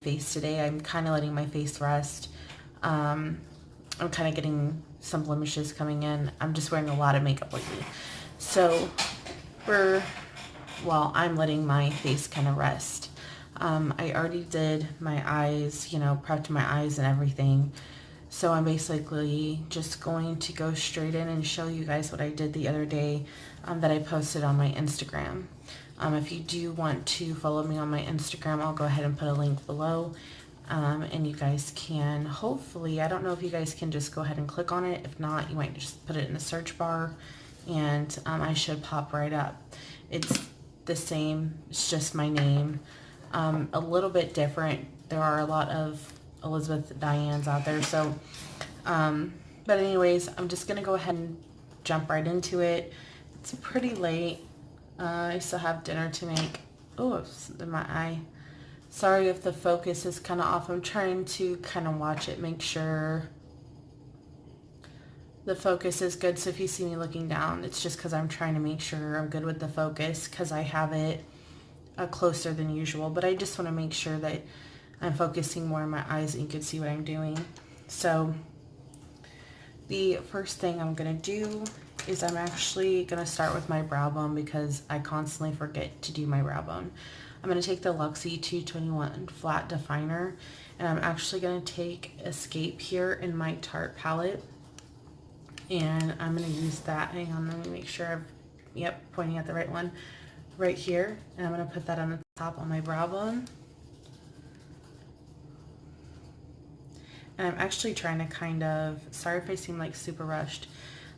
face today. I'm kind of letting my face rest. I'm kind of getting some blemishes coming in. I'm just wearing a lot of makeup lately. So I'm letting my face kind of rest. I already did my eyes, prepped my eyes and everything. So I'm basically just going to go straight in and show you guys what I did the other day that I posted on my Instagram. If you do want to follow me on my Instagram, I'll go ahead and put a link below. And you guys can hopefully, I don't know if you guys can just go ahead and click on it. If not, you might just put it in the search bar and I should pop right up. It's the same, it's just my name. A little bit different. There are a lot of Elizabeth.dianex out there. So, but anyways, I'm just going to go ahead and jump right into it. It's pretty late. I still have dinner to make. Oh, it's in my eye. Sorry if the focus is kind of off. I'm trying to kind of watch it, make sure the focus is good. So if you see me looking down, it's just because I'm trying to make sure I'm good with the focus because I have it closer than usual. But I just want to make sure that I'm focusing more on my eyes and you can see what I'm doing. So the first thing I'm going to do is I'm actually going to start with my brow bone because I constantly forget to do my brow bone. I'm going to take the Luxie 221 flat definer and I'm actually going to take Escape here in my Tarte palette and I'm going to use that. Hang on, let me make sure pointing at the right one right here, and I'm going to put that on the top of my brow bone. And I'm actually trying to kind of, sorry if I seem like super rushed.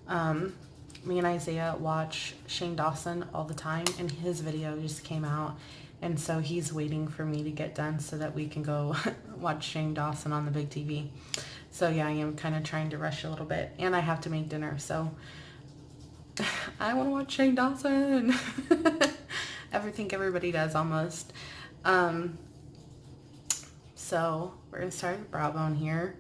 Me and Isaiah watch Shane Dawson all the time and his video just came out. And so he's waiting for me to get done so that we can go watch Shane Dawson on the big TV. So yeah, I am kind of trying to rush a little bit and I have to make dinner. So I want to watch Shane Dawson. I think everybody does almost. So we're going to start with brow bone here.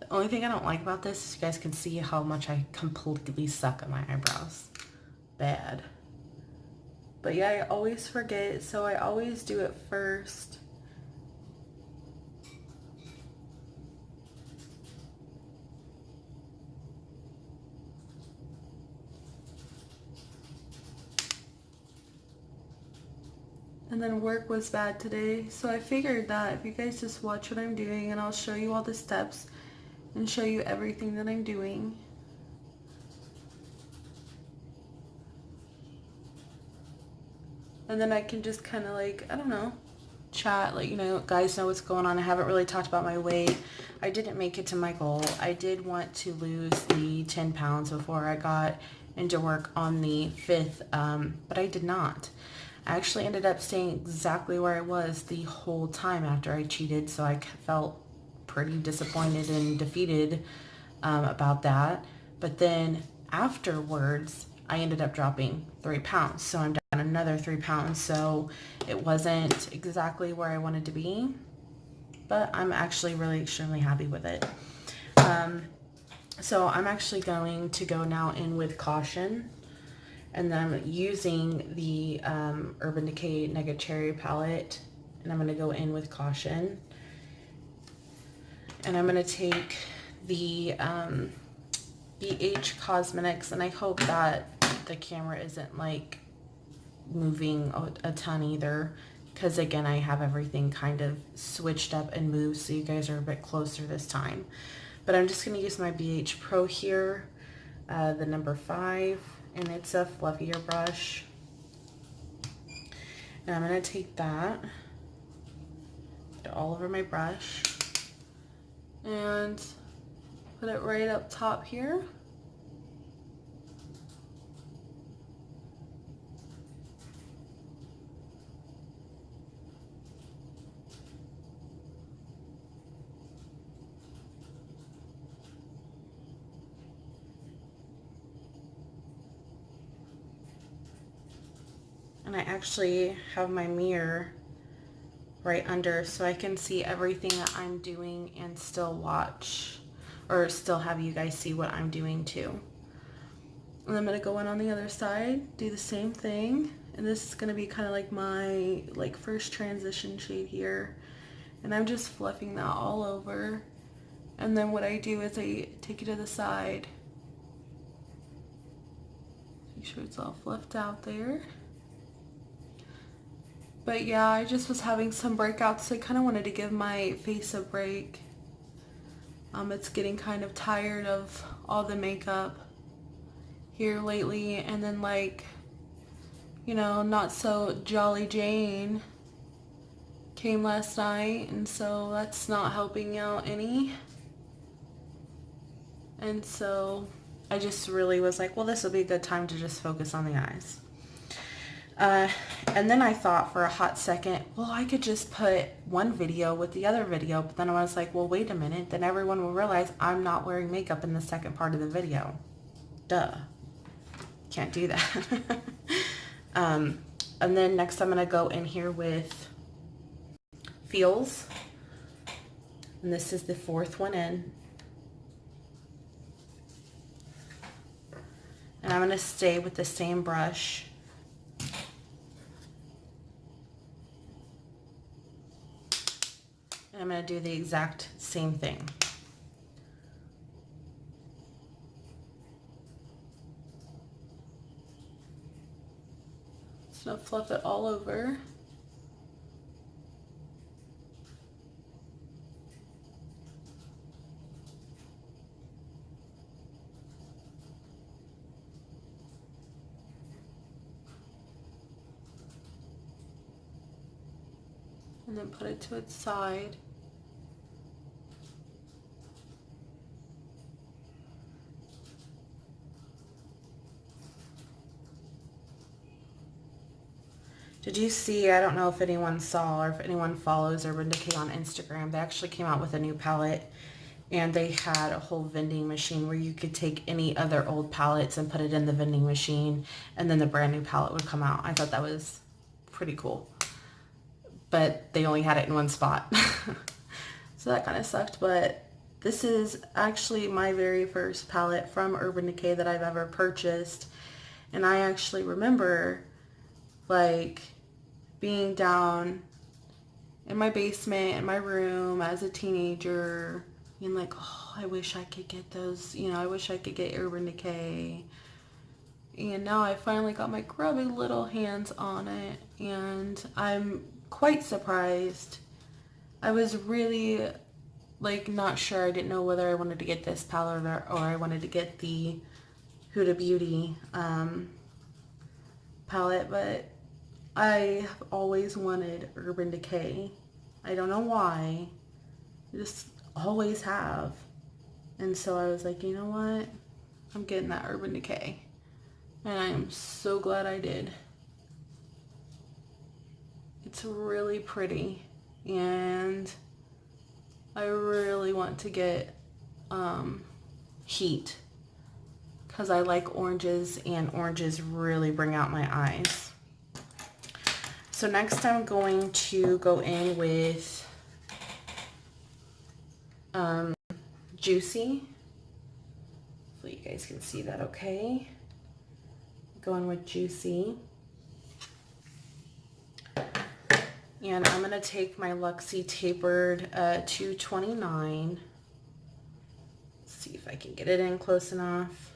The only thing I don't like about this is you guys can see how much I completely suck at my eyebrows. Bad. But yeah, I always forget, so I always do it first. And then work was bad today, so I figured that if you guys just watch what I'm doing and I'll show you all the steps and show you everything that I'm doing. And then I can just kind of like, I don't know, chat, let you know, guys know what's going on. I haven't really talked about my weight. I didn't make it to my goal. I did want to lose the 10 pounds before I got into work on the 5th, but I did not. I actually ended up staying exactly where I was the whole time after I cheated, so I felt pretty disappointed and defeated about that. But then afterwards, I ended up dropping 3 pounds, so I'm down another 3 pounds, so it wasn't exactly where I wanted to be, but I'm actually really extremely happy with it. So I'm actually going to go now in with caution, and then I'm using the Urban Decay Nugget Cherry palette, and I'm going to go in with caution. And I'm going to take the BH Cosmetics, and I hope that the camera isn't like moving a ton either, because again, I have everything kind of switched up and moved, so you guys are a bit closer this time. But I'm just going to use my BH Pro here, the number 5. And it's a fluffier brush. And I'm going to take that, put it all over my brush, and put it right up top here. And I actually have my mirror right under so I can see everything that I'm doing and still watch, or still have you guys see what I'm doing too. And I'm going to go in on the other side, do the same thing. And this is going to be kind of like my first transition shade here. And I'm just fluffing that all over. And then what I do is I take it to the side. Make sure it's all fluffed out there. But yeah, I just was having some breakouts, so I kind of wanted to give my face a break. It's getting kind of tired of all the makeup here lately, and then like, you know, Not So Jolly Jane came last night, and so that's not helping out any. And so I just really was like, well, this will be a good time to just focus on the eyes. And then I thought for a hot second, well, I could just put one video with the other video, but then I was like, well, wait a minute, then everyone will realize I'm not wearing makeup in the second part of the video. Duh. Can't do that. And then next I'm going to go in here with Feels. And this is the fourth one in. And I'm going to stay with the same brush. And I'm going to do the exact same thing. So fluff it all over. And then put it to its side. Did you see, I don't know if anyone saw or if anyone follows Urban Decay on Instagram, they actually came out with a new palette, and they had a whole vending machine where you could take any other old palettes and put it in the vending machine, and then the brand new palette would come out. I thought that was pretty cool. But they only had it in one spot. So that kind of sucked, but this is actually my very first palette from Urban Decay that I've ever purchased. And I actually remember like being down in my basement in my room as a teenager and like, oh, I wish I could get those, you know, I wish I could get Urban Decay. And now I finally got my grubby little hands on it, and I'm quite surprised. I was really like not sure. I didn't know whether I wanted to get this palette or I wanted to get the Huda Beauty palette, but I have always wanted Urban Decay. I don't know why. I just always have. And so I was like, you know what? I'm getting that Urban Decay. And I am so glad I did. It's really pretty. And I really want to get Heat, because I like oranges, and oranges really bring out my eyes. So next I'm going to go in with Juicy. So you guys can see that okay. Going with Juicy. And I'm going to take my Luxie Tapered 229. Let's see if I can get it in close enough.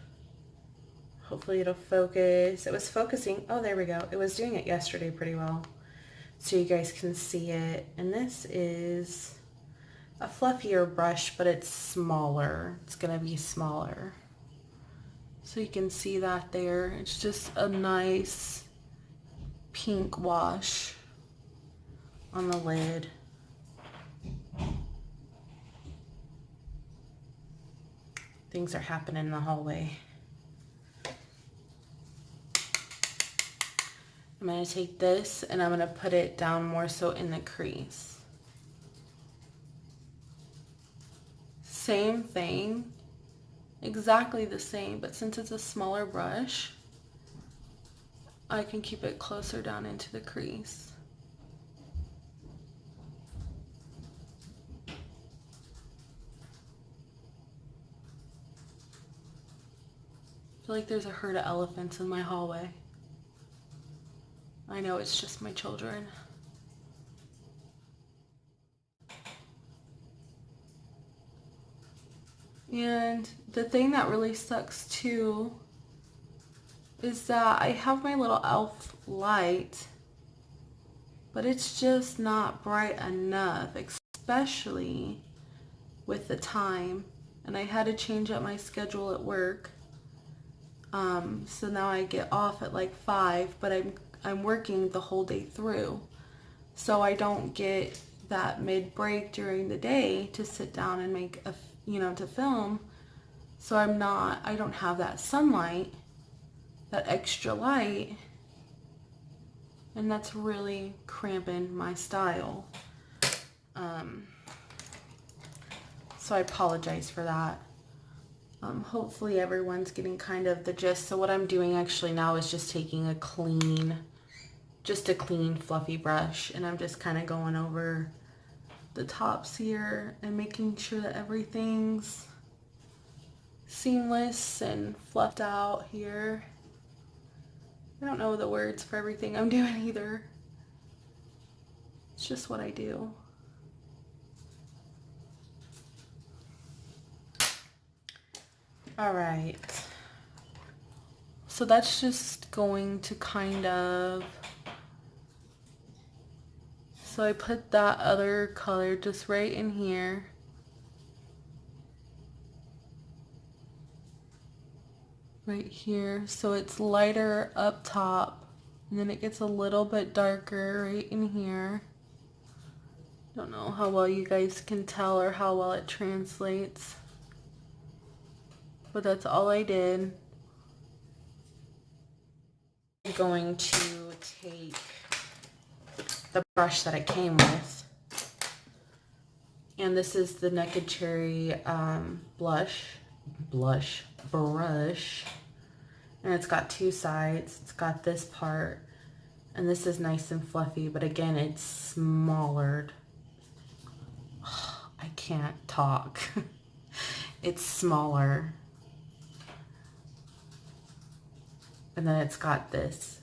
Hopefully it'll focus. It was focusing. Oh, there we go. It was doing it yesterday pretty well. So you guys can see it. And this is a fluffier brush, but it's smaller. It's going to be smaller. So you can see that there. It's just a nice pink wash on the lid. Things are happening in the hallway. I'm going to take this and I'm going to put it down more so in the crease. Same thing, exactly the same, but since it's a smaller brush, I can keep it closer down into the crease. I feel like there's a herd of elephants in my hallway. I know it's just my children. And the thing that really sucks too is that I have my little elf light, but it's just not bright enough, especially with the time. And I had to change up my schedule at work. So now I get off at like 5, but I'm working the whole day through. So I don't get that mid break during the day to sit down and make to film. So I don't have that sunlight, that extra light, and that's really cramping my style. So I apologize for that. Hopefully everyone's getting kind of the gist. So what I'm doing actually now is just taking a clean fluffy brush, and I'm just kind of going over the tops here and making sure that everything's seamless and fluffed out here. I don't know the words for everything I'm doing either. It's just what I do. All right. So that's just going to kind of... So I put that other color just right in here. Right here. So it's lighter up top, and then it gets a little bit darker right in here. Don't know how well you guys can tell or how well it translates, but that's all I did. I'm going to take the brush that it came with, and this is the Naked Cherry brush, and it's got two sides. It's got this part, and this is nice and fluffy, but again, it's smaller. I can't talk. It's smaller. And then it's got this.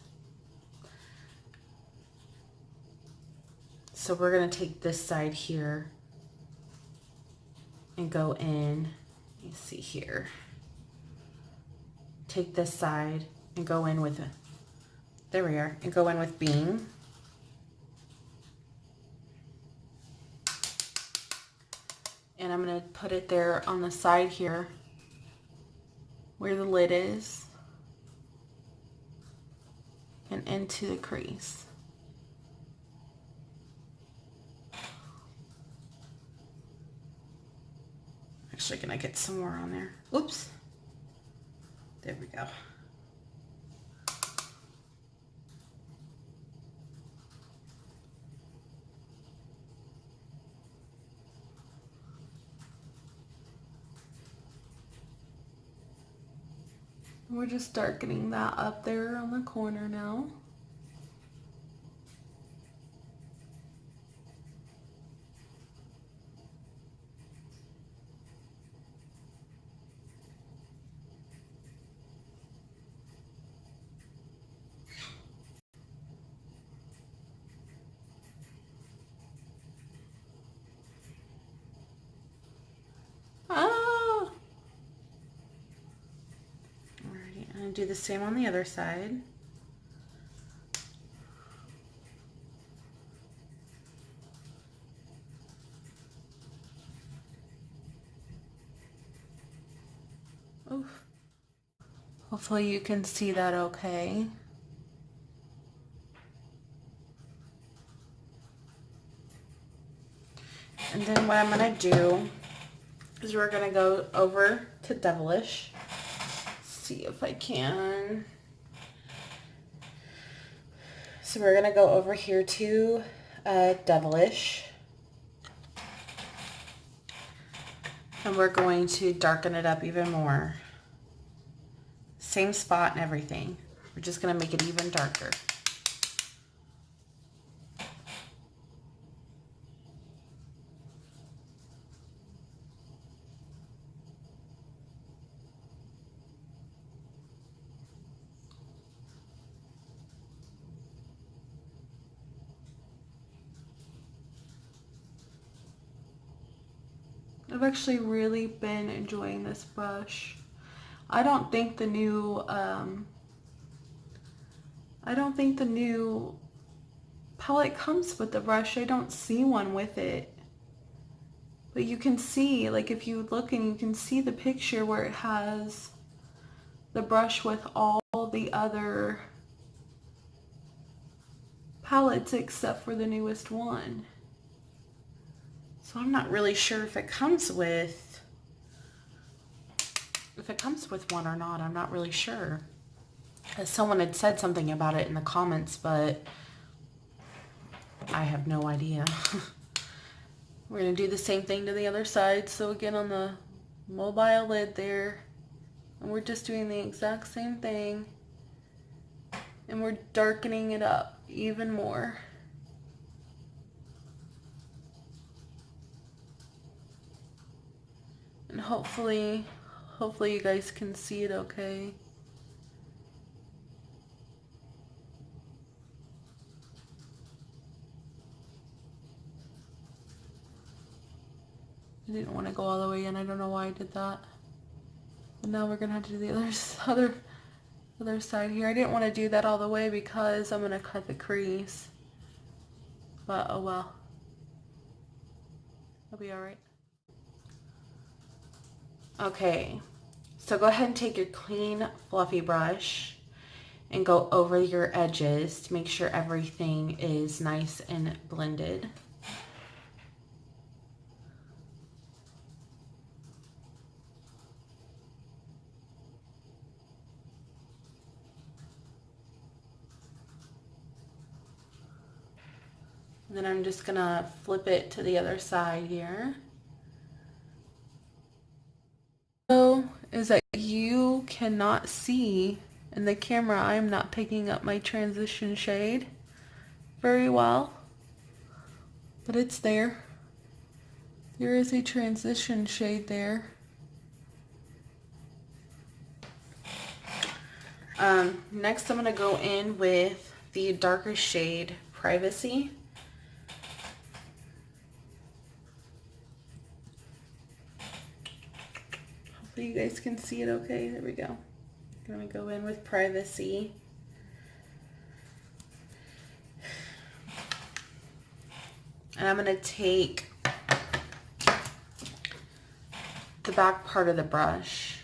So we're going to take this side here and go in. You see here. Take this side and go in with it. There we are. And go in with Beam. And I'm going to put it there on the side here where the lid is and into the crease. Actually, can I get some more on there? Oops. There we go. We're just darkening that up there on the corner now. And do the same on the other side. Oof. Hopefully you can see that okay. And then what I'm going to do is we're going to go over to Devilish. See if I can. So we're going to go over here to Devilish. And we're going to darken it up even more. Same spot and everything. We're just going to make it even darker. I've actually really been enjoying this brush. I don't think the new palette comes with the brush. I don't see one with it. But you can see, like if you look and you can see the picture where it has the brush with all the other palettes except for the newest one. So I'm not really sure if it comes with one or not. I'm not really sure. Someone had said something about it in the comments, but I have no idea. We're going to do the same thing to the other side. So again, on the mobile lid there, and we're just doing the exact same thing, and we're darkening it up even more. And hopefully you guys can see it okay. I didn't want to go all the way in. I don't know why I did that. But now we're gonna have to do the other side here. I didn't want to do that all the way because I'm gonna cut the crease. But oh well. It'll be alright. Okay, so go ahead and take your clean, fluffy brush and go over your edges to make sure everything is nice and blended. And then I'm just gonna flip it to the other side here. So is that you cannot see in the camera, I'm not picking up my transition shade very well, but it's there. There is a transition shade there. Next I'm gonna go in with the darker shade Privacy. Hopefully you guys can see it okay. There we go. I'm gonna go in with Privacy. And I'm gonna take the back part of the brush.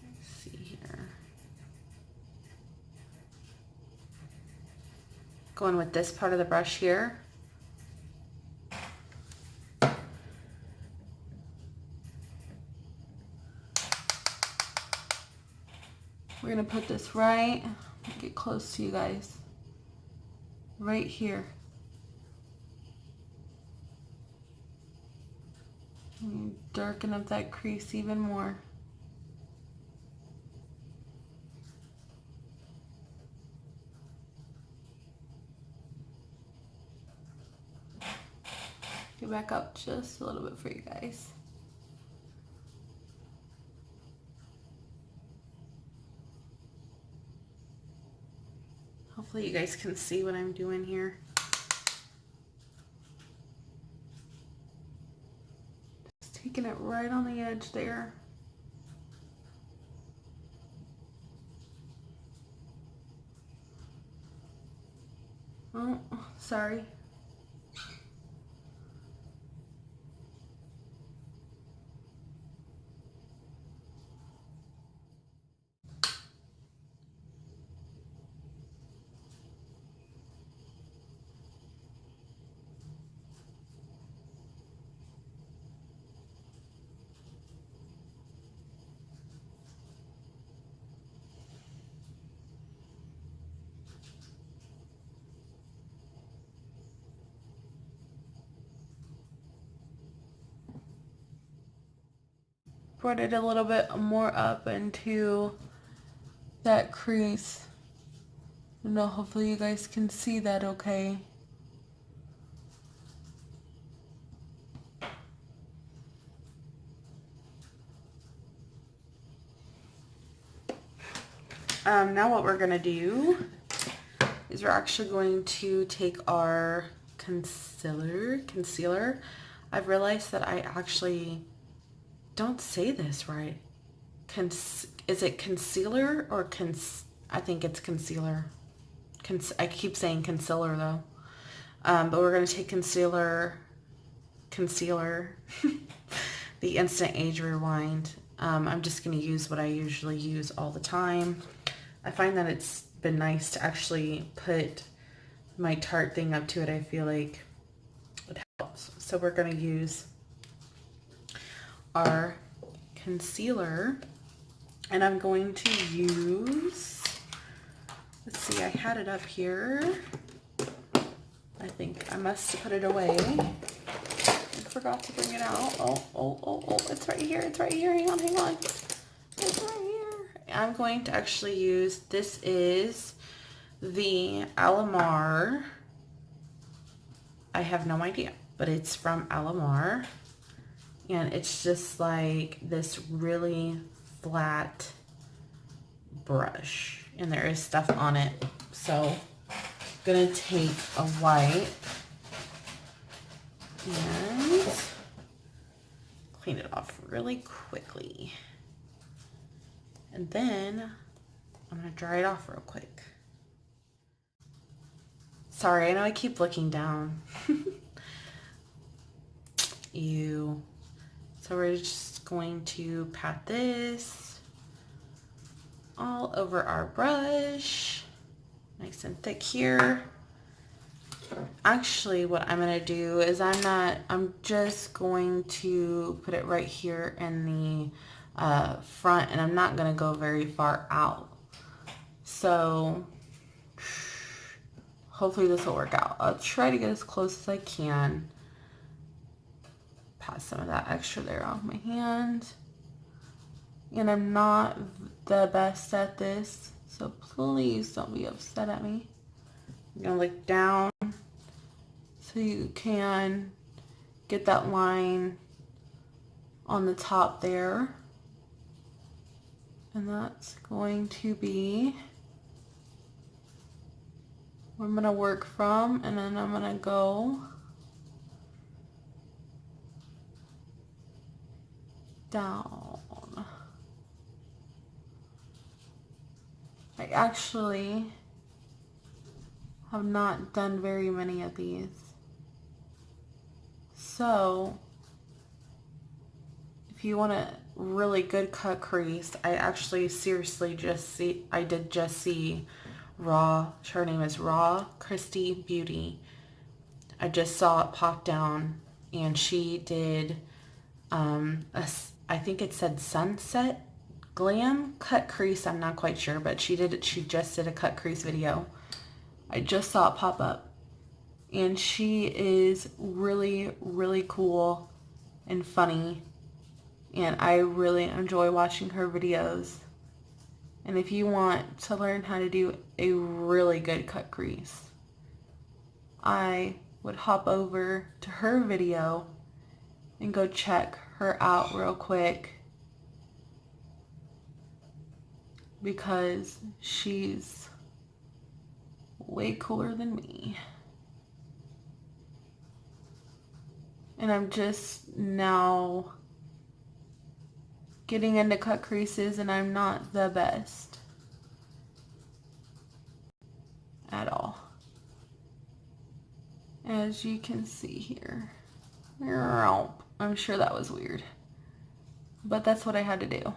Let's see here. Going with this part of the brush here. We're gonna put this right, get close to you guys, right here. And darken up that crease even more. Get back up just a little bit for you guys. Hopefully you guys can see what I'm doing here. Just taking it right on the edge there. Oh, sorry. Brought it a little bit more up into that crease. No, hopefully you guys can see that okay. Now what we're gonna do is we're actually going to take our concealer. I've realized that I actually don't say this right. Is it concealer or I think it's concealer. I keep saying concealer though. But we're going to take concealer, the Instant Age Rewind. I'm just going to use what I usually use all the time. I find that it's been nice to actually put my Tarte thing up to it. I feel like it helps. So we're going to use our concealer, and I'm going to use, let's see, I had it up here. I think I must have put it away. I forgot to bring it out. Oh, it's right here. It's right here. Hang on. It's right here. I'm going to actually use, this is the Alamar. I have no idea, but it's from Alamar. And it's just like this really flat brush. And there is stuff on it. So I'm going to take a wipe and clean it off really quickly. And then I'm going to dry it off real quick. Sorry, I know I keep looking down. Ew. So we're just going to pat this all over our brush. Nice and thick here. Actually, what I'm going to do is I'm just going to put it right here in the front, and I'm not going to go very far out. So hopefully this will work out. I'll try to get as close as I can. Pass some of that extra there off my hand. And I'm not the best at this, so please don't be upset at me. I'm going to look down so you can get that line on the top there. And that's going to be where I'm going to work from, and then I'm going to go down. I actually have not done very many of these. So if you want a really good cut crease, I actually seriously I did just see her name is Raw Christy Beauty. I just saw it pop down, and she did I think it said Sunset Glam cut crease. I'm not quite sure, but she just did a cut crease video. I just saw it pop up, and she is really, really cool and funny, and I really enjoy watching her videos. And if you want to learn how to do a really good cut crease, I would hop over to her video and go check her out real quick, because she's way cooler than me. And I'm just now getting into cut creases, and I'm not the best at all, as you can see here. I'm sure that was weird, but that's what I had to do.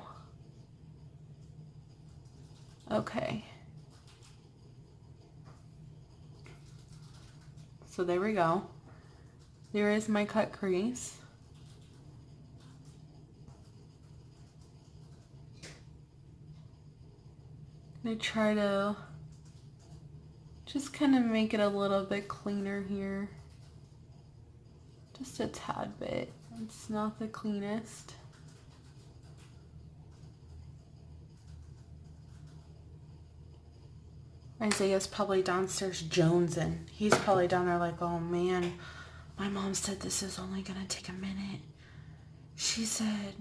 Okay. So there we go. There is my cut crease. I try to just kind of make it a little bit cleaner here. Just a tad bit. It's not the cleanest. Isaiah's probably downstairs jonesing. He's probably down there like, oh man, my mom said this is only gonna take a minute. She said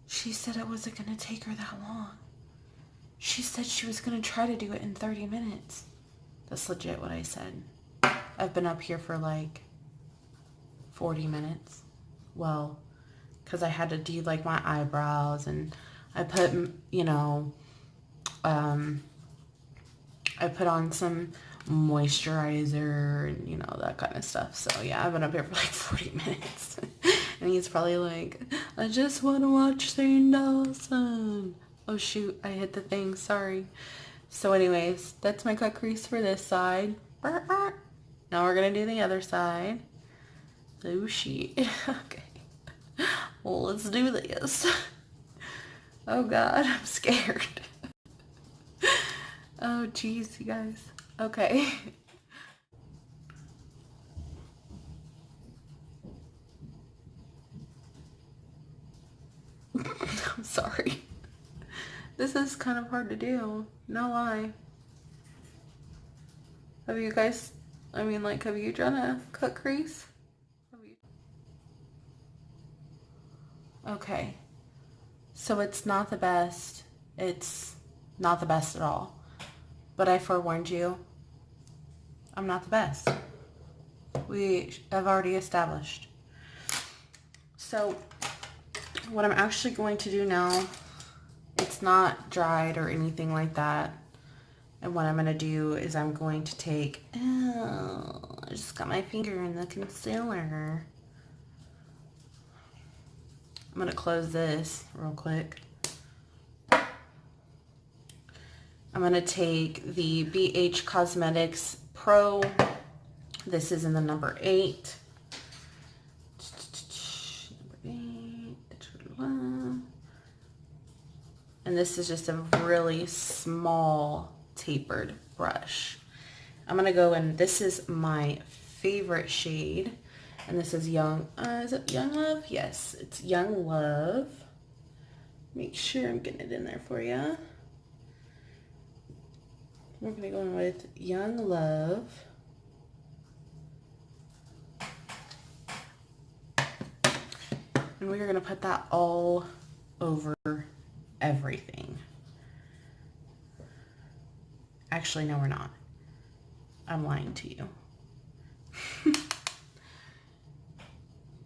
it wasn't gonna take her that long. She said she was gonna try to do it in 30 minutes. That's legit what I said. I've been up here for like 40 minutes. well, because I had to do like my eyebrows, and I put, you know, I put on some moisturizer and, you know, that kind of stuff. So yeah, I've been up here for like 40 minutes. And he's probably like, I just want to watch Shane Dawson. Oh shoot, I hit the thing, sorry. So anyways, that's my cut crease for this side. Now we're gonna do the other side. Oh shit. Okay. Well, let's do this. Oh god, I'm scared. Oh geez, you guys. Okay. I'm sorry. This is kind of hard to do. No lie. Have you guys, I mean, like, have you done a cut crease? Okay. So it's not the best. It's not the best at all. But I forewarned you, I'm not the best. We have already established. So what I'm actually going to do now, it's not dried or anything like that. And what I'm going to do is I'm going to take, I just got my finger in the concealer. I'm going to close this real quick. I'm going to take the BH Cosmetics Pro. This is in the number 8. And this is just a really small tapered brush. I'm going to go in, this is my favorite shade. And this is is it Young Love? Yes, it's Young Love. Make sure I'm getting it in there for you. We're going to go in with Young Love. And we're going to put that all over everything. Actually, no, we're not. I'm lying to you.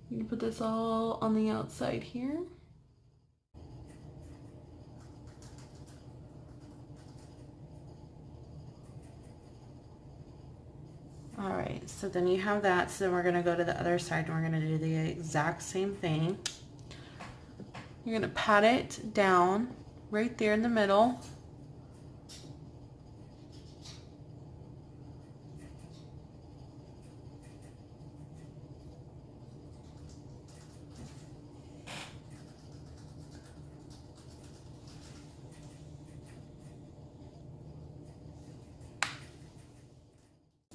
You can put this all on the outside here. All right, so then you have that. So then we're gonna go to the other side and we're gonna do the exact same thing. You're gonna pat it down right there in the middle.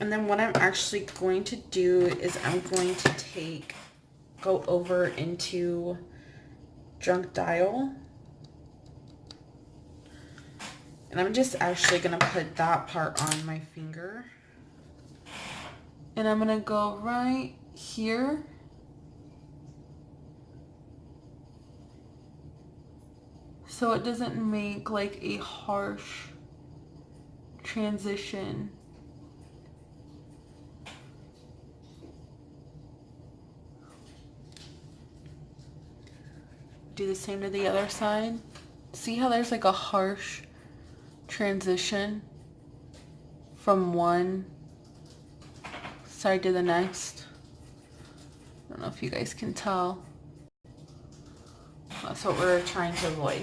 And then what I'm actually going to do is I'm going to go over into Drunk Dial. And I'm just actually going to put that part on my finger. And I'm going to go right here. So it doesn't make like a harsh transition. Do the same to the other side. See how there's like a harsh transition from one side to the next? I don't know if you guys can tell. That's what we're trying to avoid.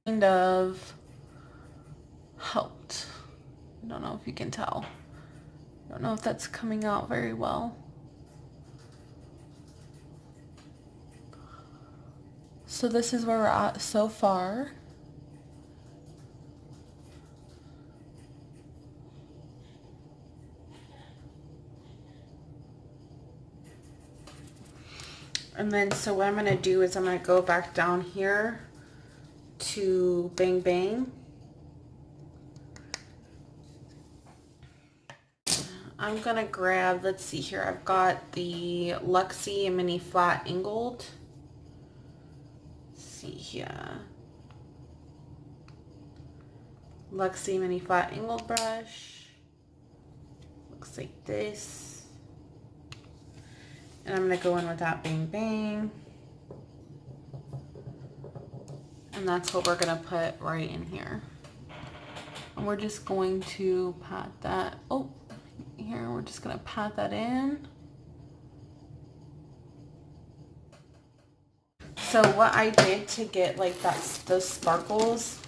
Kind of helped. I don't know if you can tell. I don't know if that's coming out very well. So this is where we're at so far. And then so what I'm going to do is I'm going to go back down here to Bang Bang. I'm going to grab, let's see here, I've got the Luxie Mini Flat Angled. see here. Luxie mini flat angled brush. Looks like this. And I'm going to go in with that Bang Bang. And that's what we're going to put right in here. And we're just going to pat that. Oh, here, we're just going to pat that in. So what I did to get like those sparkles,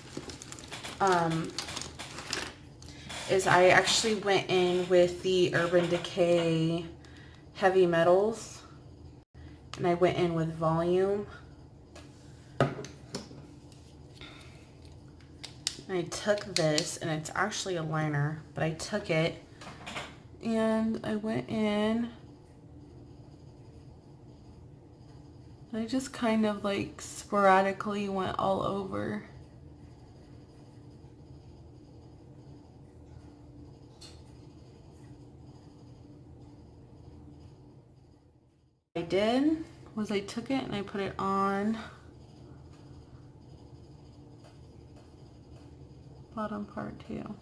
is I actually went in with the Urban Decay Heavy Metals, and I went in with Volume. And I took this, and it's actually a liner, but I took it and I went in. I just kind of like sporadically went all over. What I did was I took it and I put it on bottom part too.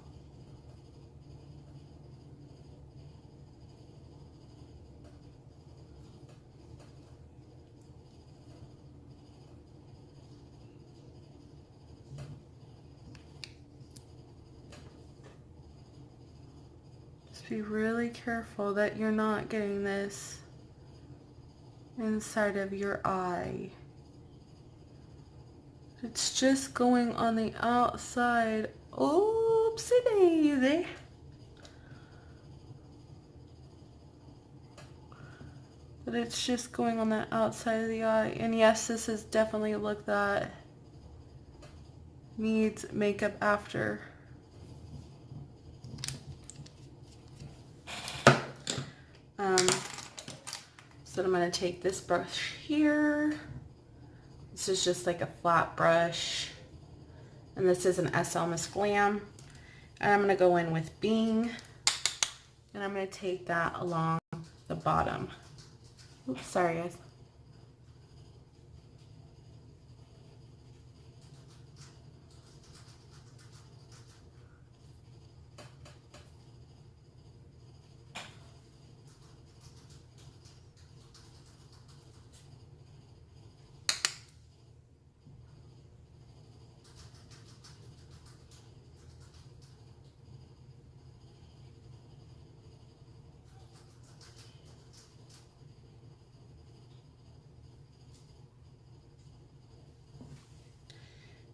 Just be really careful that you're not getting this inside of your eye. It's just going on the outside. Oopsie daisy. But it's just going on the outside of the eye. And yes, this is definitely a look that needs makeup after. So I'm going to take this brush here. This is just like a flat brush. And this is an SL Miss Glam. And I'm going to go in with Bing. And I'm going to take that along the bottom. Oops, sorry guys.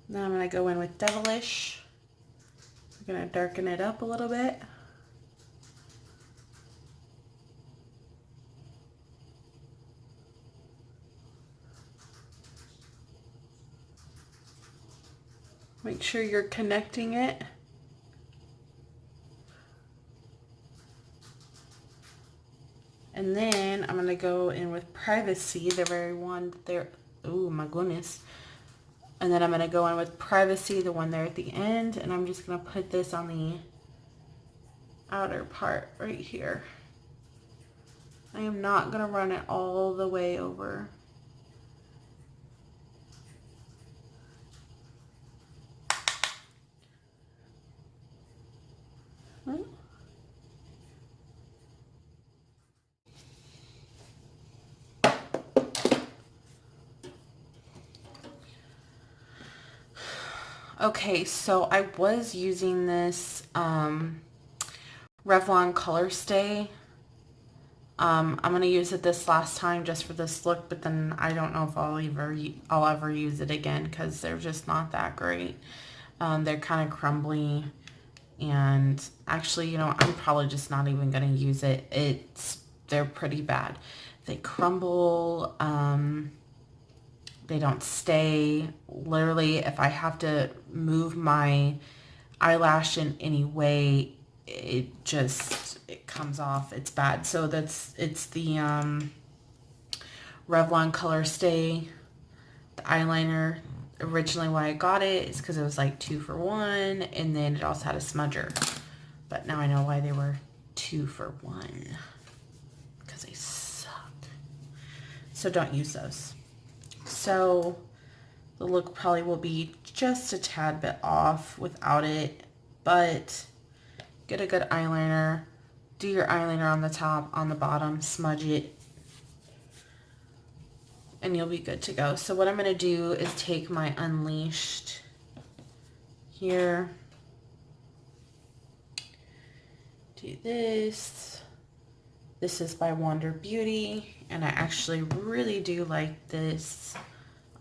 Now I'm going to go in with Devilish. I'm going to darken it up a little bit. Make sure you're connecting it. And then I'm going to go in with Privacy, the very one there. Oh my goodness. And then I'm going to go in with Privacy, the one there at the end. And I'm just going to put this on the outer part right here. I am not going to run it all the way over. Okay, so I was using this Revlon Color Stay. I'm going to use it this last time just for this look, but then I don't know if I'll ever use it again because they're just not that great. They're kind of crumbly, and actually, you know, I'm probably just not even going to use it. They're pretty bad. They crumble. They don't stay. Literally, if I have to move my eyelash in any way, it comes off. It's bad. So it's the Revlon Color Stay, the eyeliner. Originally why I got it is because it was like 2 for 1, and then it also had a smudger. But now I know why they were 2 for 1. Because they suck. So don't use those. So I'm going to go in with Privacy, the very one there. So I'm going to go in with Privacy, the one there at the end. And I'm just going to put this on the outer part right here. I am not going to run it all the way over. So don't use those. The look probably will be just a tad bit off without it, but get a good eyeliner. Do your eyeliner on the top, on the bottom, smudge it, and you'll be good to go. So what I'm going to do is take my Unleashed here. Do this. This is by Wander Beauty, and I actually really do like this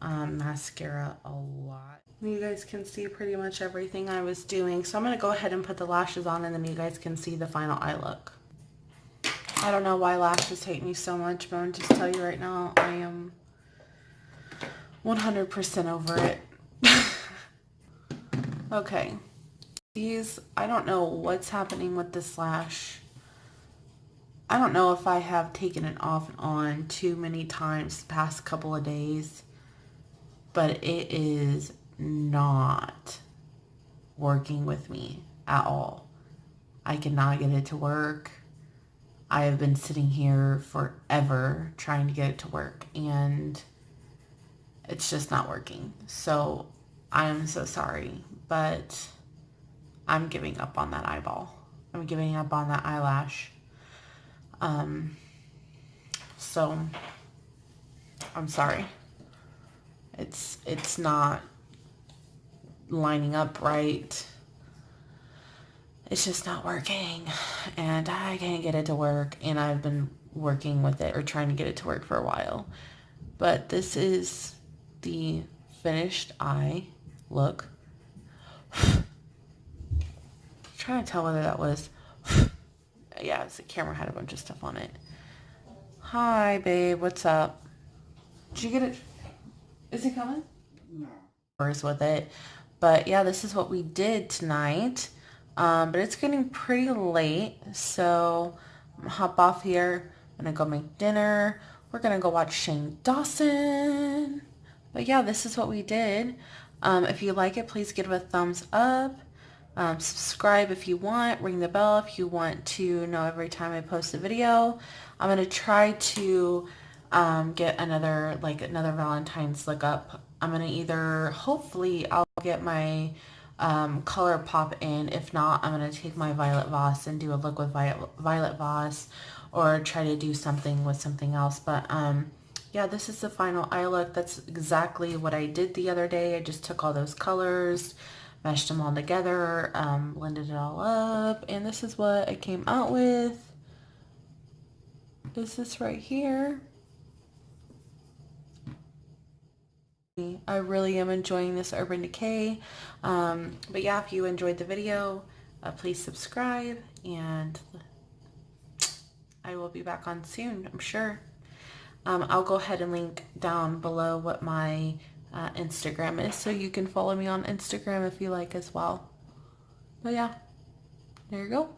mascara a lot. You guys can see pretty much everything I was doing. So I'm going to go ahead and put the lashes on, and then you guys can see the final eye look. I don't know why lashes hate me so much, but I'm just tell you right now, I am 100% over it. Okay. These, I don't know what's happening with this lash. I don't know if I have taken it off and on too many times the past couple of days, but it is not working with me at all. I cannot get it to work. I have been sitting here forever trying to get it to work, and it's just not working. So I am so sorry, but I'm giving up on that eyeball. I'm giving up on that eyelash. So I'm sorry. It's not lining up right. It's just not working, and I can't get it to work, and I've been working with it or trying to get it to work for a while. But this is the finished eye look. Trying to tell whether that was yeah, the camera had a bunch of stuff on it. Hi babe, what's up? Did you get it? Is he coming? No. With it. But yeah, this is what we did tonight. But it's getting pretty late, so I'm gonna hop off here. I'm gonna go make dinner. We're gonna go watch Shane Dawson. But yeah, this is what we did. If you like it, please give it a thumbs up. Subscribe if you want. Ring the bell if you want to know every time I post a video. I'm gonna try to get another Valentine's look up. I'm gonna either, hopefully I'll get my color pop in. If not, I'm gonna take my Violet Voss and do a look with Violet Voss, or try to do something with something else. But yeah, this is the final eye look. That's exactly what I did the other day. I just took all those colors, meshed them all together, blended it all up, and this is what I came out with. Is this right here? I really am enjoying this Urban Decay. But yeah, if you enjoyed the video, please subscribe, and I will be back on soon, I'm sure. I'll go ahead and link down below what my Instagram is, so you can follow me on Instagram if you like as well. But yeah, there you go.